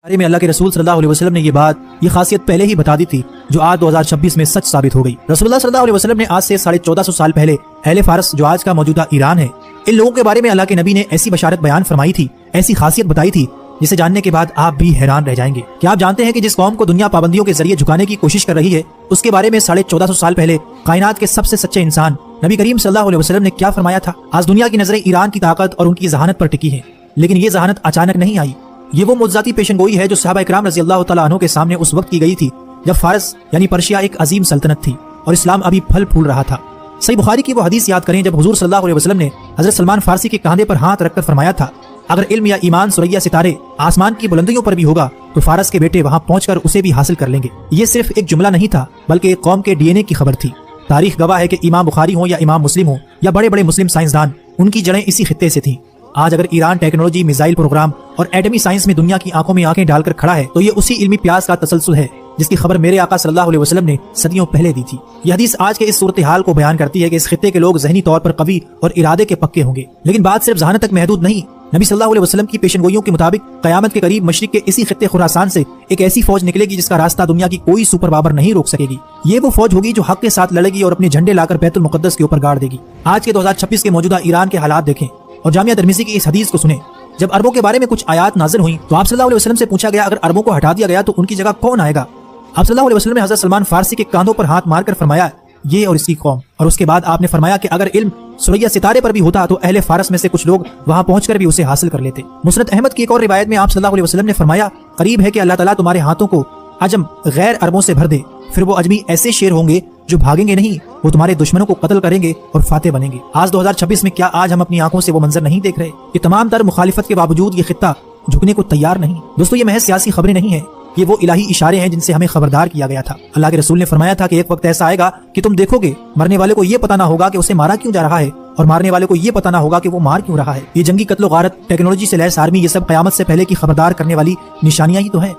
بارے میں اللہ کے رسول صلی اللہ علیہ وسلم نے یہ خاصیت پہلے ہی بتا دی تھی جو آج 2026 میں سچ ثابت ہو گئی۔ رسول اللہ صلی اللہ علیہ وسلم نے آج سے 1450 سال پہلے اہل فارس جو آج کا موجودہ ایران ہے، ان لوگوں کے بارے میں اللہ کے نبی نے ایسی بشارت بیان فرمائی تھی، ایسی خاصیت بتائی تھی جسے جاننے کے بعد آپ بھی حیران رہ جائیں گے۔ کیا آپ جانتے ہیں کہ جس قوم کو دنیا پابندیوں کے ذریعے جھکانے کی کوشش کر رہی ہے، اس کے بارے میں 1450 سال پہلے کائنات کے سب سے سچے انسان نبی کریم صلی اللہ علیہ وسلم نے کیا فرمایا تھا؟ آج دنیا کی نظریں ایران کی طاقت اور ان کی ذہانت پر ٹکی ہیں، لیکن یہ ذہانت اچانک نہیں آئی۔ یہ وہ معجزاتی پیشن گوئی ہے جو صحابہ اکرام رضی اللہ تعالیٰ عنہ کے سامنے اس وقت کی گئی تھی جب فارس یعنی پرشیا ایک عظیم سلطنت تھی اور اسلام ابھی پھل پھول رہا تھا۔ صحیح بخاری کی وہ حدیث یاد کریں جب حضور صلی اللہ علیہ وسلم نے حضرت سلمان فارسی کے کاندھے پر ہاتھ رکھ کر فرمایا تھا، اگر علم یا ایمان ثریا ستارے آسمان کی بلندیوں پر بھی ہوگا تو فارس کے بیٹے وہاں پہنچ کر اسے بھی حاصل کر لیں گے۔ یہ صرف ایک جملہ نہیں تھا بلکہ ایک قوم کے ڈی این اے کی خبر تھی۔ تاریخ گواہ ہے کہ امام بخاری ہوں یا امام مسلم ہوں یا بڑے بڑے مسلم سائنسدان، ان کی جڑیں اسی خطے سے تھیں۔ آج اگر ایران ٹیکنالوجی، میزائل پروگرام اور ایٹمی سائنس میں دنیا کی آنکھوں میں آنکھیں ڈال کر کھڑا ہے تو یہ اسی علمی پیاس کا تسلسل ہے جس کی خبر میرے آقا صلی اللہ علیہ وسلم نے صدیوں پہلے دی تھی۔ یہ حدیث آج کے اس صورتحال کو بیان کرتی ہے کہ اس خطے کے لوگ ذہنی طور پر قوی اور ارادے کے پکے ہوں گے، لیکن بات صرف ذہانت تک محدود نہیں۔ نبی صلی اللہ علیہ وسلم کی پیشن گوئیوں کے مطابق قیامت کے قریب مشرق کے اسی خطے خراسان سے ایک ایسی فوج نکلے گی جس کا راستہ دنیا کی کوئی سپر پاور نہیں روک سکے گی۔ یہ وہ فوج ہوگی جو حق کے ساتھ لڑے گی اور اپنے جھنڈے لا کر بیت المقدس کے اوپر گاڑ دے گی۔ آج کے 2026 کے موجودہ ایران کے حالات دیکھیں اور جامعہ ترمذی کی اس حدیث کو سنیں۔ جب عربوں کے بارے میں کچھ آیات نازل ہوئیں تو آپ صلی اللہ علیہ وسلم سے پوچھا گیا اگر عربوں کو ہٹا دیا گیا تو ان کی جگہ کون آئے گا؟ آپ صلی اللہ علیہ وسلم نے حضرت سلمان فارسی کے کاندھوں پر ہاتھ مار کر فرمایا یہ اور اس کی قوم، اور اس کے بعد آپ نے فرمایا کہ اگر علم ثریا ستارے پر بھی ہوتا تو اہل فارس میں سے کچھ لوگ وہاں پہنچ کر بھی اسے حاصل کر لیتے۔ مسند احمد کی ایک اور روایت میں آپ صلی اللہ علیہ وسلم نے فرمایا قریب ہے کہ اللہ تعالیٰ تمہارے ہاتھوں کو عجم غیر عربوں سے بھر دے، پھر وہ اجمی ایسے شیر ہوں گے جو بھاگیں گے نہیں، وہ تمہارے دشمنوں کو قتل کریں گے اور فاتح بنیں گے۔ آج 2026 میں کیا آج ہم اپنی آنکھوں سے وہ منظر نہیں دیکھ رہے؟ یہ تمام تر مخالفت کے باوجود یہ خطہ جھکنے کو تیار نہیں۔ دوستو، یہ محض سیاسی خبریں نہیں ہیں، یہ وہ الہی اشارے ہیں جن سے ہمیں خبردار کیا گیا تھا۔ اللہ کے رسول نے فرمایا تھا کہ ایک وقت ایسا آئے گا کہ تم دیکھو گے مرنے والے کو یہ پتہ نہ ہوگا کہ اسے مارا کیوں جا رہا ہے اور مارنے والے کو یہ پتہ نہ ہوگا کہ وہ مار کیوں رہا ہے۔ یہ جنگی قتل و غارت، ٹیکنالوجی سے لیس آرمی، یہ سب قیامت سے پہلے کی خبردار کرنے والی نشانیاں ہی تو ہیں۔